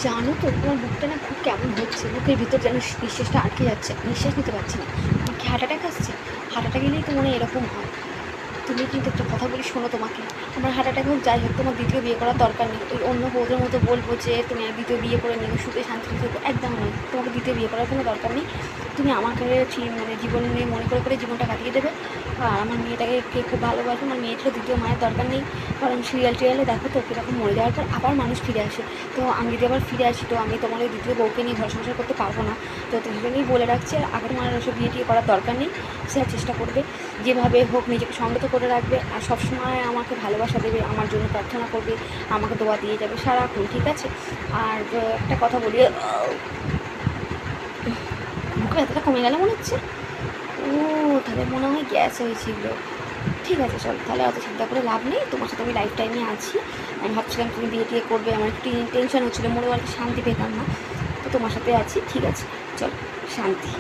জানো তো তোমার বুকটা না খুব কেমন হচ্ছে, বুকের ভিতর যেন নিঃশ্বাসটা আটকে যাচ্ছে, নিঃশ্বাস নিতে পারছি না। আমার কি হার্ট অ্যাটাক আসছে? হার্ট অ্যাটাক এলেই তো মনে হয় এরকম হয়। তুমি কিন্তু একটা কথা বলি শোনো, তোমাকে আমার হার্ট অ্যাটাক হোক যাই হোক তোমার দ্বিতীয় বিয়ে করার দরকার নেই। ওই অন্য বউদের মতো বলবো যে তুমি আর দ্বিতীয় বিয়ে করে নিও, সুখে শান্তিতে থেকো, একদম নয়। তোমাকে দ্বিতীয় বিয়ে করার কোনো দরকার নেই। তুমি আমাকে ঠিক মানে জীবন নিয়ে মনে করে করে জীবনটা কাটিয়ে দেবে। আর আমার মেয়েটাকে কে খুব ভালোবাসে, আমার মেয়েটারও দ্বিতীয় মায়ের দরকার নেই। কারণ সিরিয়াল টিরিয়ালে দেখো তো কীরকম মরে যাওয়ার পর আবার মানুষ ফিরে আসে। তো আমি যদি আবার ফিরে আসি তো আমি তোমার ওই দ্বিতীয় বউকে নিয়ে ঘর সংসার করতে পারবো না। তো সেজন্যই বলে রাখছি, আর আগে তোমার ওসব বিয়ে টিয়ে করার দরকার নেই। সে চেষ্টা করবে যেভাবে হোক নিজেকে সংযত করে রাখবে, আর সবসময় আমাকে ভালোবাসা দেবে, আমার জন্য প্রার্থনা করবে, আমাকে দোয়া দিয়ে যাবে সারাক্ষণ, ঠিক আছে? আর একটা কথা বলি, বুকের ব্যথাটা কমে গেল মনে হচ্ছে। ও, তাহলে মনে হয় গ্যাস হয়েছিল। ঠিক আছে চল, তাহলে অত চিন্তা করে লাভ নেই, তোমার সাথে আমি লাইফ টাইমে আছি। আমি ভাবছিলাম তুমি বিয়ে টিয়ে করবে, আমার একটু টেনশন হচ্ছিলো, মনে আর কি শান্তি পেতাম না। তো তোমার সাথে আছি, ঠিক আছে, চল, শান্তি।